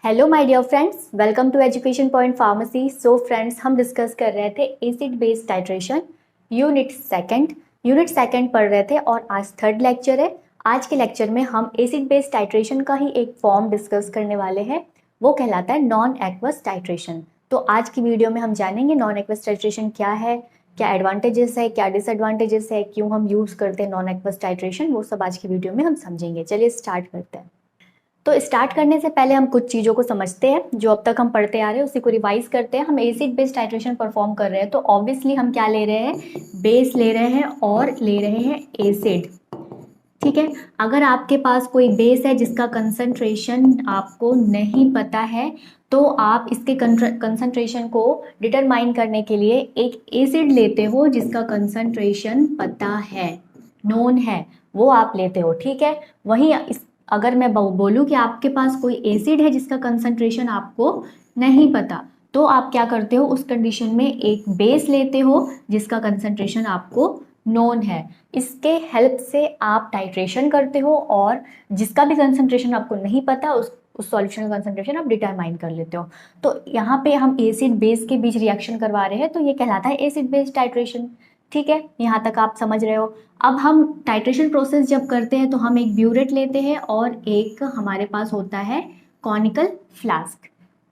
Hello my dear friends, welcome to education point pharmacy. So friends, हम discuss कर रहे थे acid base titration unit second पढ़ रहे थे और आज थर्ड लेक्चर है। आज के लेक्चर में हम एसिड बेस टाइट्रेशन का ही एक फॉर्म डिस्कस करने वाले हैं, वो कहलाता है नॉन एक्वस टाइट्रेशन। तो आज की वीडियो में हम जानेंगे नॉन एक्वस टाइट्रेशन क्या है, क्या एडवांटेजेस है, क्या डिसएडवांटेजेस है, क्यों हम यूज़ करते हैं नॉन एक्वस टाइट्रेशन, वो सब आज की वीडियो में हम समझेंगे। चलिए स्टार्ट करते हैं। तो स्टार्ट करने से पहले हम कुछ चीज़ों को समझते हैं जो अब तक हम पढ़ते आ रहे हैं, उसी को रिवाइज करते हैं। हम एसिड बेस टाइट्रेशन परफॉर्म कर रहे हैं तो ऑब्वियसली हम क्या ले रहे हैं, बेस ले रहे हैं और ले रहे हैं एसिड। ठीक है, अगर आपके पास कोई बेस है जिसका कंसंट्रेशन आपको नहीं पता है तो आप इसके कंसंट्रेशन को डिटरमाइन करने के लिए एक एसिड लेते हो जिसका कंसंट्रेशन पता है, नोन है, वो आप लेते हो। ठीक है, वहीं अगर मैं बोलूँ कि आपके पास कोई एसिड है जिसका कंसंट्रेशन आपको नहीं पता, तो आप क्या करते हो, उस कंडीशन में एक बेस लेते हो जिसका कंसंट्रेशन आपको नोन है। इसके हेल्प से आप टाइट्रेशन करते हो और जिसका भी कंसंट्रेशन आपको नहीं पता उस सॉल्यूशन का कंसंट्रेशन आप डिटरमाइन कर लेते हो। तो यहाँ पे हम एसिड बेस के बीच रिएक्शन करवा रहे हैं, तो ये कहलाता है एसिड बेस टाइट्रेशन। ठीक है, यहाँ तक आप समझ रहे हो। अब हम टाइट्रेशन प्रोसेस जब करते हैं तो हम एक ब्यूरेट लेते हैं और एक हमारे पास होता है कॉनिकल फ्लास्क।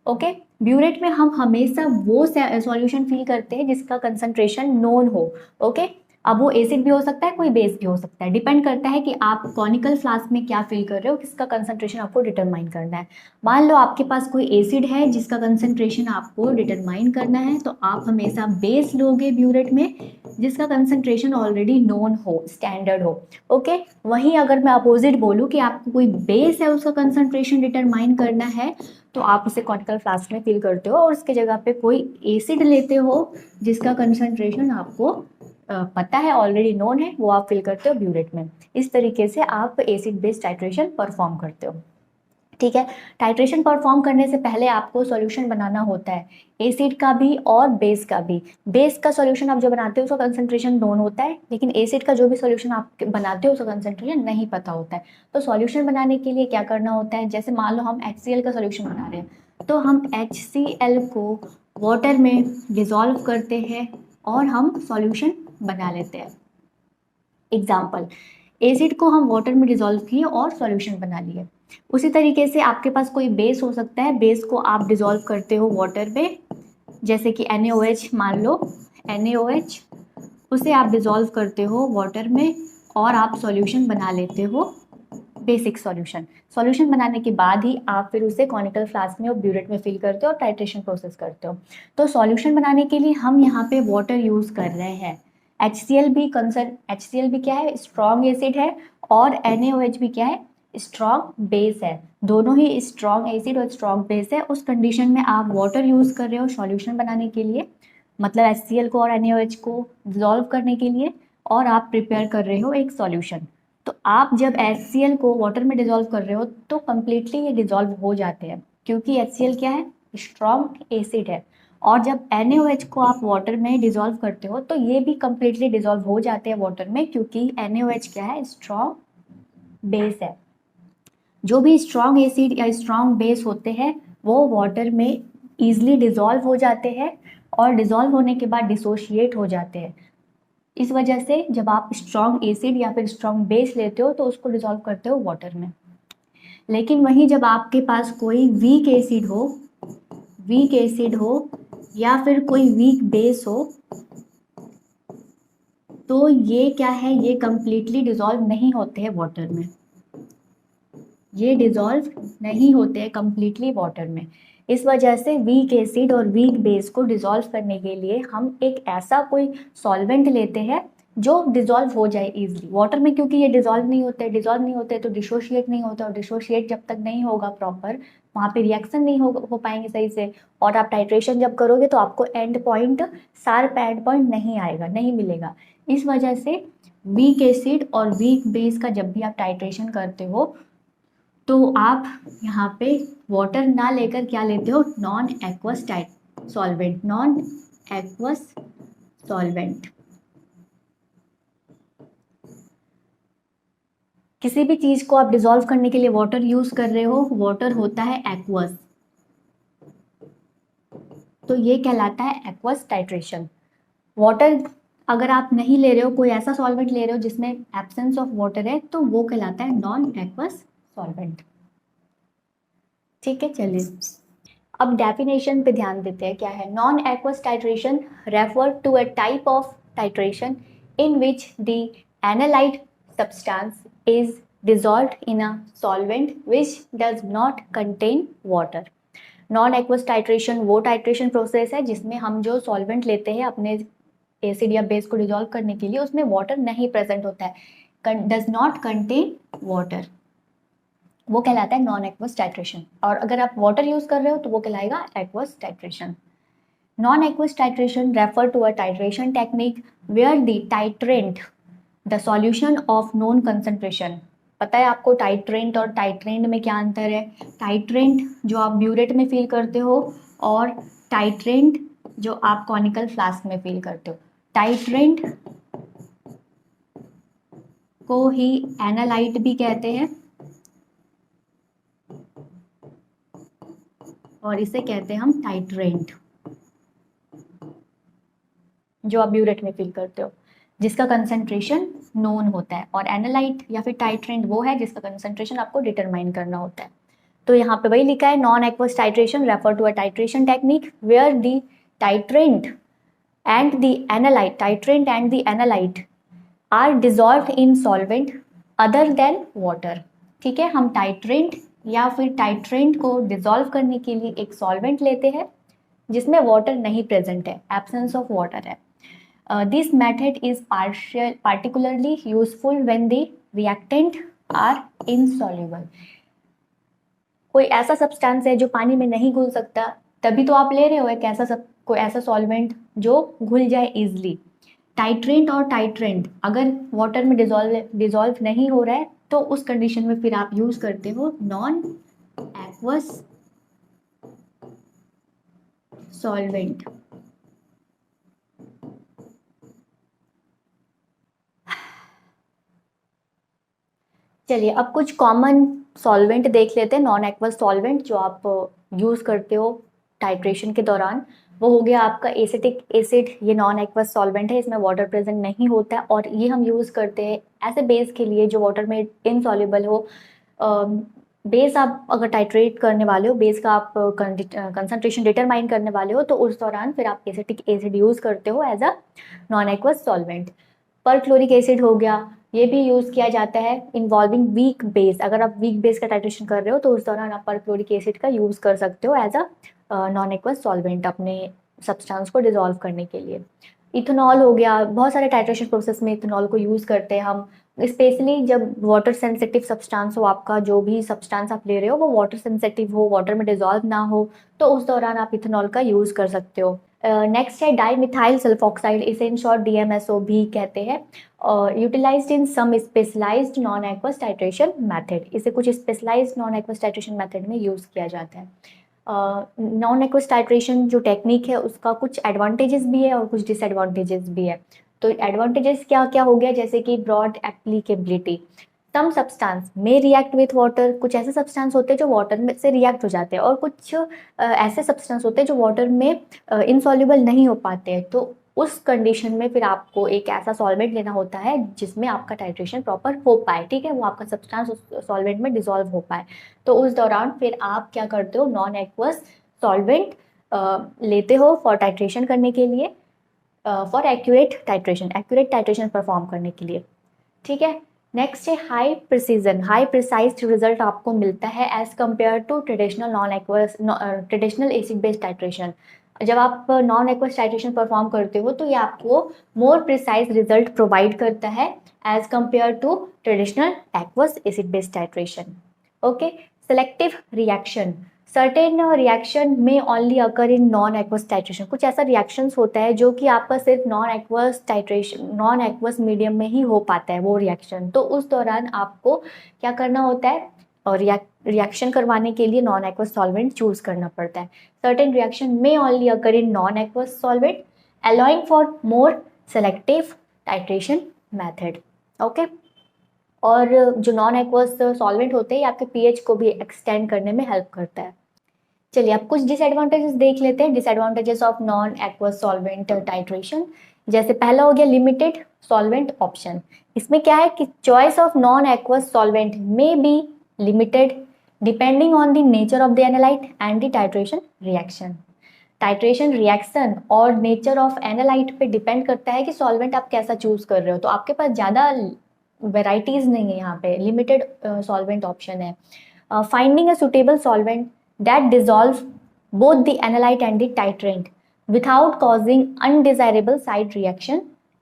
ओके, ब्यूरेट में हम हमेशा वो सॉल्यूशन फिल करते हैं जिसका कंसंट्रेशन नोन हो। ओके, अब वो एसिड भी हो सकता है, कोई बेस भी हो सकता है, डिपेंड करता है कि आप कॉनिकल फ्लास्क में क्या फिल कर रहे हो, किसका कंसंट्रेशन आपको डिटरमाइन करना है। मान लो आपके पास कोई एसिड है जिसका कंसंट्रेशन आपको डिटरमाइन करना है, तो आप हमेशा बेस लोगे ब्यूरेट में जिसका कंसंट्रेशन ऑलरेडी नोन हो, स्टैंडर्ड हो। ओके, वहीं अगर मैं अपोजिट बोलूँ कि आपको कोई बेस है उसका कंसंट्रेशन डिटरमाइन करना है, तो आप उसे कॉनिकल फ्लास्क में फिल करते हो और उसके जगह पे कोई एसिड लेते हो जिसका कंसंट्रेशन आपको पता है, ऑलरेडी नोन है, वो आप फिल करते हो ब्यूरेट में। इस तरीके से आप एसिड बेस टाइट्रेशन परफॉर्म करते हो। ठीक है, टाइट्रेशन परफॉर्म करने से पहले आपको सॉल्यूशन बनाना होता है, एसिड का भी और बेस का भी। बेस का सॉल्यूशन आप जो बनाते हो उसका कंसंट्रेशन नोन होता है, लेकिन एसिड का जो भी सॉल्यूशन आप बनाते हो उसका कंसंट्रेशन नहीं पता होता है। तो सॉल्यूशन बनाने के लिए क्या करना होता है, जैसे मान लो हम HCl का सॉल्यूशन बना रहे हैं, तो हम HCl को वाटर में डिसॉल्व करते हैं और हम सॉल्यूशन बना लेते हैं। एग्जाम्पल, एसिड को हम वाटर में डिसॉल्व किए और सॉल्यूशन बना लिए। उसी तरीके से आपके पास कोई बेस हो सकता है, बेस को आप डिसॉल्व करते हो वाटर में, जैसे कि NaOH मान लो, NaOH उसे आप डिसॉल्व करते हो वाटर में और आप सॉल्यूशन बना लेते हो, बेसिक सॉल्यूशन। सॉल्यूशन बनाने के बाद ही आप फिर उसे कॉनिकल फ्लास्क में और ब्यूरेट में फिल करते हो और टाइट्रेशन प्रोसेस करते हो। तो सॉल्यूशन बनाने के लिए हम यहाँ पे वाटर यूज़ कर रहे हैं। HCl भी क्या है, स्ट्रॉन्ग एसिड है, और NaOH भी क्या है, स्ट्रॉन्ग बेस है। दोनों ही स्ट्रॉन्ग एसिड और स्ट्रॉन्ग बेस है। उस कंडीशन में आप वाटर यूज़ कर रहे हो सॉल्यूशन बनाने के लिए, मतलब HCl को और NaOH को डिसॉल्व करने के लिए, और आप प्रिपेयर कर रहे हो एक सॉल्यूशन। तो आप जब HCl को वाटर में डिसॉल्व कर रहे हो तो कम्प्लीटली ये डिसॉल्व हो जाते हैं, क्योंकि HCl क्या है, स्ट्रॉन्ग एसिड है। और जब NaOH को आप वाटर में डिसॉल्व करते हो तो ये भी कम्प्लीटली डिसॉल्व हो जाते हैं वाटर में, क्योंकि NaOH क्या है, स्ट्रॉन्ग बेस है। जो भी स्ट्रॉन्ग एसिड या स्ट्रॉन्ग बेस होते हैं वो वाटर में ईजिली डिसॉल्व हो जाते हैं और डिसॉल्व होने के बाद डिसोशिएट हो जाते हैं। इस वजह से जब आप स्ट्रॉन्ग एसिड या फिर स्ट्रॉन्ग बेस लेते हो तो उसको डिसॉल्व करते हो वाटर में। लेकिन वहीं जब आपके पास कोई वीक एसिड हो या फिर कोई वीक बेस हो, तो ये क्या है, ये कंप्लीटली डिसॉल्व नहीं होते हैं वाटर में, ये डिसॉल्व नहीं होते हैं कंप्लीटली वाटर में। इस वजह से वीक एसिड और वीक बेस को डिसॉल्व करने के लिए हम एक ऐसा कोई सॉल्वेंट लेते हैं जो डिसॉल्व हो जाए इजीली वाटर में, क्योंकि ये डिसॉल्व नहीं होते तो डिसोशिएट नहीं होता, और डिसोशिएट जब तक नहीं होगा प्रॉपर, वहाँ पे रिएक्शन नहीं हो पाएंगे सही से, और आप टाइट्रेशन जब करोगे तो आपको and point, sharp and point नहीं आएगा, नहीं मिलेगा। इस वजह से वीक एसिड और वीक बेस का जब भी आप टाइट्रेशन करते हो तो आप यहाँ पे वाटर ना लेकर क्या लेते हो, नॉन एक्वस सॉल्वेंट। किसी भी चीज को आप डिसॉल्व करने के लिए वाटर यूज कर रहे हो, वाटर होता है एक्वस, तो ये कहलाता है एक्वस टाइट्रेशन। वाटर अगर आप नहीं ले रहे हो, कोई ऐसा सॉल्वेंट ले रहे हो जिसमें एब्सेंस ऑफ वाटर है, तो वो कहलाता है नॉन एक्वस सॉल्वेंट। ठीक है, चलिए अब डेफिनेशन पे ध्यान देते हैं क्या है। Non aqueous titration refer to a type of titration in which the analyte substance is dissolved in a solvent which does not contain water। Non aqueous titration वो टाइट्रेशन प्रोसेस है जिसमें हम जो सॉल्वेंट लेते हैं अपने एसिड या base को डिजोल्व करने के लिए, उसमें वाटर नहीं प्रेजेंट होता है, डज नॉट कंटेन वाटर, वो कहलाता है नॉन एक्वस टाइट्रेशन। और अगर आप वाटर यूज कर रहे हो तो वो कहलाएगा aqueous titration. Non aqueous titration refer to a titration technique where the titrant the solution of known concentration. पता है आपको टाइट्रेंट और टाइट्रेंट में क्या अंतर है? टाइट्रेंट जो आप ब्यूरेट में फील करते हो और टाइट्रेंट जो आप कॉनिकल फ्लास्क में फील करते हो। टाइट्रेंट को ही एनालाइट भी कहते हैं और इसे कहते हैं हम टाइट्रेंट, जो आप ब्यूरेट में फील करते हो जिसका कंसंट्रेशन नोन होता है। और एनालाइट या फिर टाइट्रेंट वो है जिसका कंसंट्रेशन आपको डिटरमाइन करना होता है। तो यहाँ पे वही लिखा है, non aqueous titration refer to a titration technique where the titrant and the analyte, titrant and the analyte are dissolved in solvent other than water. ठीक है, हम टाइट्रेंट या फिर टाइट्रेंट को डिजॉल्व करने के लिए एक सॉल्वेंट लेते हैं जिसमें वाटर नहीं प्रेजेंट है, एब्सेंस ऑफ वाटर है। This method is particularly useful when the reactant are insoluble. कोई ऐसा सब्सटेंस है जो पानी में नहीं घुल सकता, तभी तो आप ले रहे हो एक ऐसा कोई ऐसा सॉल्वेंट जो घुल जाए इजिली। टाइट्रेंट और टाइट्रेंट अगर वाटर में डिजॉल्व नहीं हो रहा है तो उस कंडीशन में फिर आप यूज करते हो नॉन एक्वस सॉल्वेंट। चलिए अब कुछ कॉमन सॉल्वेंट देख लेते हैं, नॉन एक्वस सॉल्वेंट जो आप यूज करते हो टाइट्रेशन के दौरान। वो हो गया आपका एसिटिक एसिड, ये नॉन एक्वस सॉल्वेंट है, इसमें वाटर प्रेजेंट नहीं होता है और ये हम यूज करते हैं ऐसे बेस के लिए जो वाटर में इनसॉल्युबल हो। बेस आप अगर टाइट्रेट करने वाले हो, बेस का आप कंसंट्रेशन डिटरमाइन करने वाले हो, तो उस दौरान फिर आप एसिटिक एसिड यूज करते हो as a non aqueous solvent. Perchloric acid हो गया, ये भी यूज किया जाता है इन्वॉल्विंग वीक बेस। अगर आप वीक बेस का टाइट्रेशन कर रहे हो तो उस दौरान आप परक्लोरिक एसिड का यूज कर सकते हो as a non aqueous solvent अपने सब्सटेंस को डिजोल्व करने के लिए। इथेनॉल हो गया, बहुत सारे टाइट्रेशन प्रोसेस में इथेनॉल को यूज करते हैं हम, स्पेशली जब वाटर सेंसिटिव सब्सटेंस हो, आपका जो भी सब्सटेंस आप ले रहे हो वो वाटर सेंसिटिव हो, वाटर में डिजोल्व ना हो, तो उस दौरान आप इथेनॉल का यूज कर सकते हो। नेक्स्ट है डाईमिथाइल सल्फोक्साइड, इसे इन शॉर्ट डीएमएसओ भी कहते हैं, utilised in some specialised non aqueous titration method. इसे कुछ specialised non aqueous titration method में यूज किया जाता है। नॉन एक्वस टाइट्रेशन जो टेक्निक है उसका कुछ एडवांटेजेस भी है और कुछ डिसएडवांटेजेस भी है। तो एडवांटेजेस क्या क्या हो गया, जैसे कि ब्रॉड एप्लीकेबिलिटी, सम सब्सटेंस में रिएक्ट विथ वाटर, कुछ ऐसे सब्सटेंस होते हैं जो वाटर में से रिएक्ट हो जाते हैं और कुछ ऐसे सब्सटेंस होते हैं जो वाटर में इनसॉल्युबल नहीं हो पाते हैं। तो उस कंडीशन में फिर आपको एक ऐसा सॉल्वेंट लेना होता है जिसमें आपका टाइट्रेशन प्रॉपर हो पाए, ठीक है, वो आपका सब्सटेंस उस सॉल्वेंट में डिसॉल्व हो पाए। तो उस दौरान फिर आप क्या करते हो, नॉन एक्वस सॉल्वेंट लेते हो फॉर टाइट्रेशन करने के लिए, फॉर एक्यूरेट टाइट्रेशन परफॉर्म करने के लिए। ठीक है, नेक्स्ट है high precision, high precise result आपको मिलता है as compare to traditional non aqueous traditional acid based titration. जब आप नॉन एक्वस टाइट्रेशन परफॉर्म करते हो तो ये आपको मोर प्रिसाइज रिजल्ट प्रोवाइड करता है as compare to traditional aqueous acid based titration. Okay, selective reaction, certain reaction में only occur in non aqueous titration. कुछ ऐसा रिएक्शंस होता है जो कि आपका सिर्फ non aqueous titration, non aqueous medium में ही हो पाता है वो रिएक्शन। तो उस दौरान आपको क्या करना होता है, और रिएक्शन करवाने के लिए नॉन एक्वस सॉल्वेंट चूज करना पड़ता है। सर्टेन रिएक्शन में only occur in non aqueous solvent allowing for more selective titration method. Okay, और जो नॉन एक्वस सॉल्वेंट होते हैं आपके पीएच को भी एक्सटेंड करने में हेल्प करता है। चलिए अब कुछ डिसएडवांटेजेस देख लेते हैं, disadvantages of non aqueous solvent titration. जैसे पहला हो गया लिमिटेड सॉल्वेंट ऑप्शन। इसमें क्या है कि choice of non aqueous solvent may be limited depending on the nature of the analyte and the titration reaction. Titration reaction और नेचर ऑफ एनालाइट पे डिपेंड करता है कि सॉल्वेंट आप कैसा चूज कर रहे हो। तो आपके पास ज़्यादा वेराइटीज नहीं है, यहाँ पे लिमिटेड सॉल्वेंट ऑप्शन है। Finding a suitable solvent that dissolve both the analyte and the titrant without causing undesirable side reaction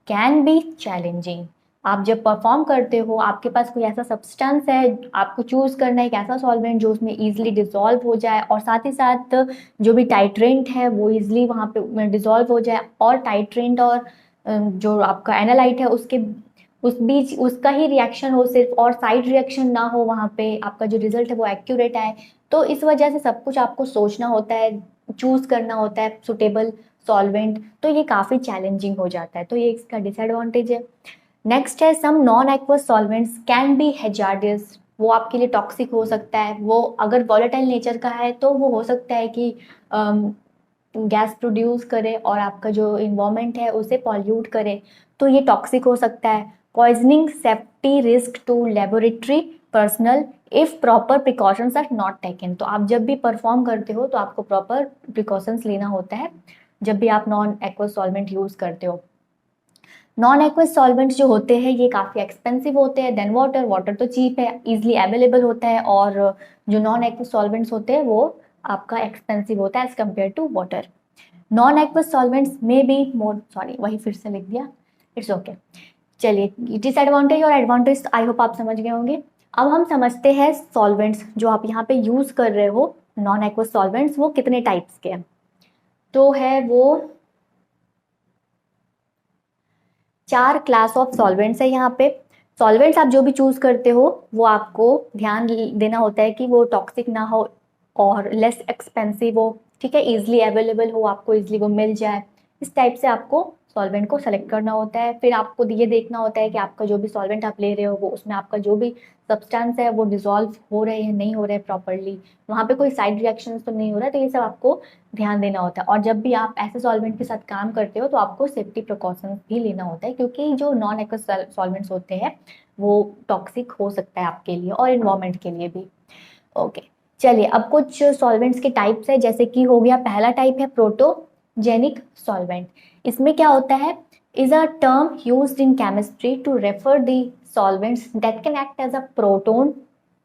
can be challenging. आप जब परफॉर्म करते हो, आपके पास कोई ऐसा सब्सटेंस है, आपको चूज करना है एक ऐसा सॉल्वेंट जो उसमें इजीली डिजॉल्व हो जाए और साथ ही साथ जो भी टाइट्रेंट है वो इजीली वहाँ पे डिजॉल्व हो जाए, और टाइट्रेंट और जो आपका एनालाइट है उसके उस बीच उसका ही रिएक्शन हो सिर्फ, और साइड रिएक्शन ना हो, वहाँ पे आपका जो रिजल्ट है वो एक्यूरेट आए। तो इस वजह से सब कुछ आपको सोचना होता है, चूज करना होता है सुटेबल सॉल्वेंट, तो ये काफ़ी चैलेंजिंग हो जाता है, तो ये इसका डिसएडवांटेज है। नेक्स्ट है some non aqueous solvents can be hazardous. वो आपके लिए टॉक्सिक हो सकता है, वो अगर वॉलेटाइल नेचर का है तो वो हो सकता है कि गैस प्रोड्यूस करे और आपका जो इन्वायरमेंट है उसे पॉल्यूट करे, तो ये टॉक्सिक हो सकता है। Poisoning safety risk to laboratory personal if proper precautions are not taken. तो आप जब भी परफॉर्म करते हो तो आपको प्रॉपर प्रिकॉशंस लेना होता है जब भी आप नॉन एक्वस सॉल्वेंट यूज करते हो। नॉन एक्वस सॉल्वेंट्स जो होते हैं ये काफ़ी एक्सपेंसिव होते हैं देन वाटर। वाटर तो चीप है, इजीली अवेलेबल होता है, और जो नॉन एक्वस सॉल्वेंट्स होते हैं वो आपका एक्सपेंसिव होता है as compare to water. Non aqueous solvents में बी मोर, सॉरी वही फिर से लिख दिया, इट्स ओके। चलिए डिसएडवांटेज और एडवांटेज आई होप आप समझ गए होंगे। अब हम समझते हैं सॉल्वेंट्स जो आप यहाँ पे यूज कर रहे हो, नॉन एक्वस सॉल्वेंट्स वो कितने टाइप्स के हैं। तो है वो 4 क्लास ऑफ सॉल्वेंट्स है यहाँ पे। सॉल्वेंट्स आप जो भी चूज करते हो वो आपको ध्यान देना होता है कि वो टॉक्सिक ना हो और लेस एक्सपेंसिव हो, ठीक है, इजिली अवेलेबल हो, आपको इजिली वो मिल जाए। इस टाइप से आपको सॉल्वेंट को सेलेक्ट करना होता है। फिर आपको ये देखना होता है कि आपका जो भी सॉल्वेंट आप ले रहे हो वो उसमें आपका जो भी सब्सटेंस है वो डिजॉल्व हो रहे हैं नहीं हो रहे हैं प्रॉपरली, वहाँ पे कोई साइड रिएक्शन तो नहीं हो रहा है, तो ये सब आपको ध्यान देना होता है। और जब भी आप ऐसे सॉल्वेंट के साथ काम करते हो तो आपको सेफ्टी प्रिकॉशंस भी लेना होता है, क्योंकि जो नॉन एक्वस सॉल्वेंट्स होते हैं वो टॉक्सिक हो सकता है आपके लिए और इन्वायरमेंट के लिए भी। ओके चलिए अब कुछ सॉल्वेंट्स के टाइप्स है, जैसे कि हो गया पहला टाइप है प्रोटोजेनिक सॉल्वेंट। इसमें क्या होता है, is a term used in chemistry to refer the solvents that can act as a proton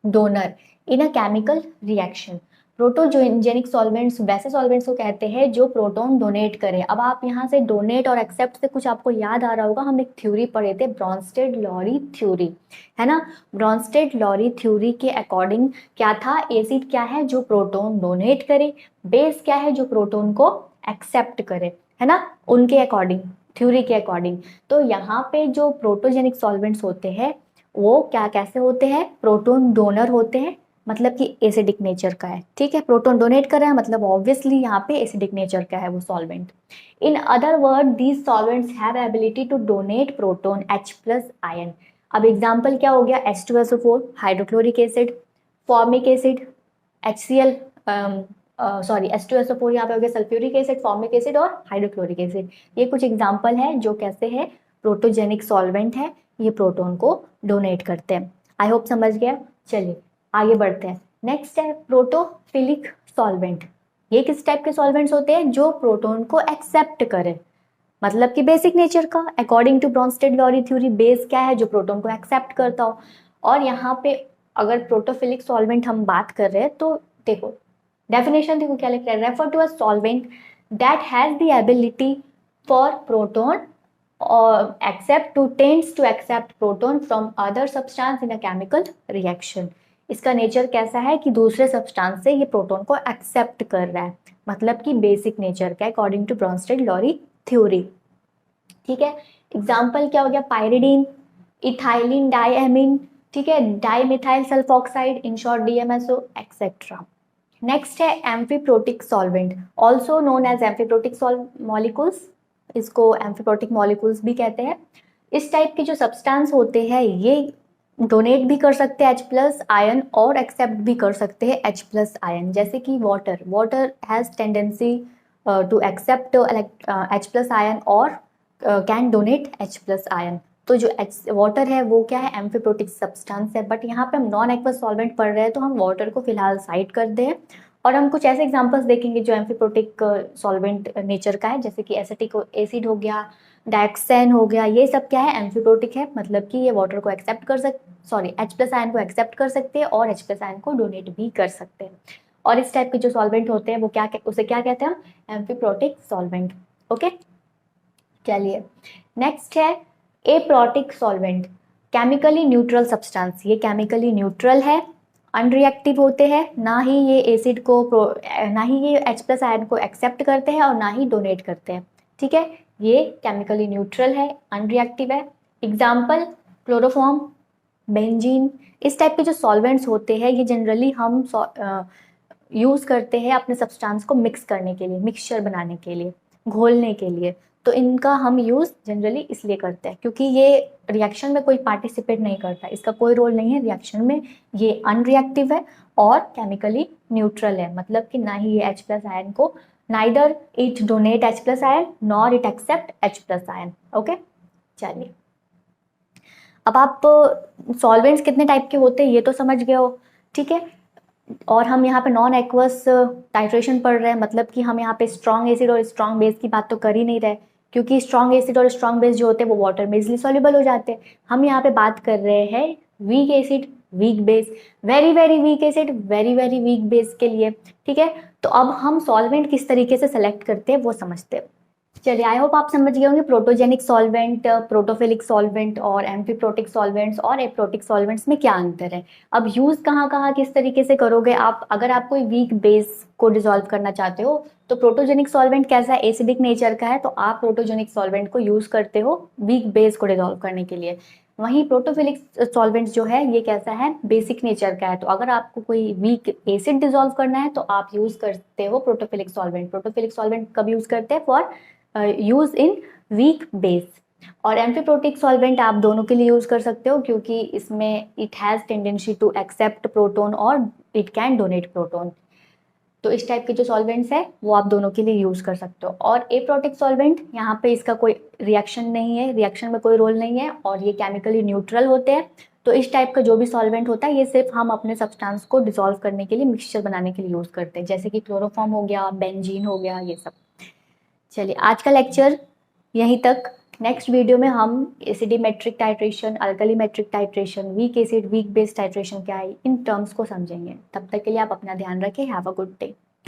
donor in a chemical reaction. Protogenic solvents वैसे सॉल्वेंट्स को कहते हैं जो प्रोटॉन डोनेट करे। अब आप यहाँ से डोनेट और एक्सेप्ट से कुछ आपको याद आ रहा होगा, हम एक थ्योरी पढ़े थे ब्रॉन्स्टेड-लॉरी थ्योरी, है ना। ब्रॉन्स्टेड-लॉरी थ्योरी के अकॉर्डिंग क्या था, एसिड क्या है जो प्रोटॉन डोनेट करे, बेस क्या है जो प्रोटॉन को एक्सेप्ट करे, है ना, उनके अकॉर्डिंग, थ्योरी के अकॉर्डिंग। तो यहाँ पे जो प्रोटोजेनिक सॉल्वेंट्स होते हैं वो क्या कैसे होते हैं, प्रोटॉन डोनर होते हैं, मतलब कि एसिडिक नेचर का है, ठीक है। प्रोटॉन डोनेट कर रहा है मतलब ऑब्वियसली यहाँ पे एसिडिक नेचर का है वो solvent. In other word these solvents have ability to donate proton H+ ion. अब एग्जांपल क्या हो गया, H2SO4 hydrochloric acid, formic acid, HCl, sorry H2SO4 यहाँ पे हो गया सल्फ्यूरिक एसिड, फॉर्मिक एसिड और हाइड्रोक्लोरिक एसिड। ये कुछ एग्जाम्पल है जो कैसे है प्रोटोजेनिक सॉल्वेंट है, ये प्रोटॉन को डोनेट करते हैं। आई होप समझ गया। चलिए आगे बढ़ते हैं। नेक्स्ट है प्रोटोफिलिक सॉल्वेंट। ये किस टाइप के सॉल्वेंट्स होते हैं, जो प्रोटॉन को एक्सेप्ट करे, मतलब कि बेसिक नेचर का, according to Bronsted Lowry theory base क्या है जो प्रोटॉन को एक्सेप्ट करता हो। और यहाँ पे अगर प्रोटोफिलिक सॉल्वेंट हम बात कर रहे हैं तो देखो डेफिनेशन देखो क्या लिख रहा है, refer to a solvent that has the ability for proton और accept to tends to accept proton from other substance in a chemical reaction. इसका नेचर कैसा है कि दूसरे सब्सटेंस से ये प्रोटॉन को एक्सेप्ट कर रहा है, मतलब कि बेसिक नेचर का अकॉर्डिंग टू ब्रॉन्स्टेड-लॉरी थ्योरी, ठीक है। एग्जाम्पल क्या हो गया, पायरिडीन, इथाइलिन डाइएमीन, ठीक है, dimethyl sulfoxide, in short DMSO etcetera. Next है amphiprotic solvent, also known as amphiprotic molecules, इसको एम्फीप्रोटिक मॉलिक्यूल्स भी कहते हैं। इस टाइप के जो सब्सटेंस होते हैं ये डोनेट भी कर सकते हैं H+ आयन और एक्सेप्ट भी कर सकते हैं H+ आयन। जैसे कि water has tendency to accept H+ ion और कैन डोनेट H+ आयन। तो जो वाटर है वो क्या है, एम्फीप्रोटिक सब्सटेंस है, बट यहाँ पे हम नॉन एक्वस सॉल्वेंट पढ़ रहे हैं तो हम वाटर को फिलहाल साइड कर दें और हम कुछ ऐसे एग्जांपल्स देखेंगे जो एम्फीप्रोटिक सॉल्वेंट नेचर का है, जैसे कि एसिटिक एसिड हो गया, डाइऑक्सेन हो गया, ये सब क्या है, एम्फीप्रोटिक है, मतलब कि ये वाटर को एक्सेप्ट कर H+ आयन को एक्सेप्ट कर सकते हैं और H+ आयन को डोनेट भी कर सकते हैं। और इस टाइप के जो सॉल्वेंट होते हैं वो उसे क्या कहते हैं हम, एम्फीप्रोटिक सॉल्वेंट। ओके, चलिए नेक्स्ट है aprotic solvent, chemically neutral substance. ये केमिकली न्यूट्रल है, अनरिएक्टिव होते हैं, ना ही ये एसिड को ना ही ये H+ आयन को एक्सेप्ट करते हैं और ना ही डोनेट करते हैं। ठीक है, ये केमिकली न्यूट्रल है, अनरिएक्टिव है। एग्जाम्पल क्लोरोफॉर्म, बेंजीन, इस टाइप के जो सॉल्वेंट्स होते हैं ये जनरली हम यूज़ करते हैं अपने सब्सटेंस को मिक्स करने के लिए, मिक्सचर बनाने के लिए, घोलने के लिए। तो इनका हम यूज़ जनरली इसलिए करते हैं क्योंकि ये रिएक्शन में कोई पार्टिसिपेट नहीं करता, इसका कोई रोल नहीं है रिएक्शन में, ये अनरिएक्टिव है और केमिकली न्यूट्रल है, मतलब कि ना ही ये H+ आयन को, neither it donate H+ ion nor it accept H+ ion. Okay, चलिए अब आप सॉल्वेंट्स कितने टाइप के होते हैं ये तो समझ गए हो। ठीक है, और हम यहाँ पे नॉन एक्वस टाइट्रेशन पढ़ रहे हैं, मतलब कि हम यहाँ पे स्ट्रॉन्ग एसिड और स्ट्रॉन्ग बेस की बात तो कर ही नहीं रहे, क्योंकि स्ट्रॉन्ग एसिड और स्ट्रॉन्ग बेस जो होते हैं वो वाटर में इजिली सॉल्युबल हो जाते हैं। हम यहाँ पे बात कर रहे हैं week acid, weak base, very very weak acid, very very weak base के लिए। ठीक है, तो अब हम सॉल्वेंट किस तरीके से सेलेक्ट करते हैं वो समझते हैं। चलिए, आई होप आप समझ गए होंगे प्रोटोजेनिक सॉल्वेंट, प्रोटोफिलिक सॉल्वेंट और एम्फीप्रोटिक सॉल्वेंट्स और एप्रोटिक सॉल्वेंट्स में क्या अंतर है। अब यूज़ कहाँ कहाँ किस तरीके से करोगे आप, अगर आप कोई वीक बेस को डिसॉल्व करना चाहते हो तो प्रोटोजेनिक सॉल्वेंट कैसा है, एसिडिक नेचर का है, तो आप प्रोटोजेनिक सॉल्वेंट को यूज़ करते हो वीक बेस को डिसॉल्व करने के लिए। वहीं प्रोटोफिलिक सॉल्वेंट जो है ये कैसा है, बेसिक नेचर का है, तो अगर आपको कोई वीक एसिड डिसॉल्व करना है तो आप यूज़ करते हो प्रोटोफिलिक सॉल्वेंट। प्रोटोफिलिक सॉल्वेंट कब यूज़ करते हैं, for use in weak base. और एम्फीप्रोटिक सॉल्वेंट आप दोनों के लिए यूज कर सकते हो क्योंकि इसमें it has tendency to accept proton और इट कैन डोनेट प्रोटोन। तो इस टाइप के जो सॉल्वेंट्स है वो आप दोनों के लिए यूज कर सकते हो। और एप्रोटिक सॉल्वेंट, यहाँ पे इसका कोई रिएक्शन नहीं है, रिएक्शन में कोई रोल नहीं है और ये केमिकली न्यूट्रल होते हैं। तो इस टाइप का जो भी सॉल्वेंट होता है ये सिर्फ हम अपने सब्सटेंस को डिसॉल्व करने के लिए, मिक्सचर बनाने के लिए यूज करते हैं, जैसे कि क्लोरोफॉर्म हो गया, बेंजीन हो गया, ये सब। चलिए आज का लेक्चर यहीं तक। नेक्स्ट वीडियो में हम acidimetric titration, alkalimetric titration, weak acid weak base titration क्या है, इन टर्म्स को समझेंगे। तब तक के लिए आप अपना ध्यान रखें। Have a good day.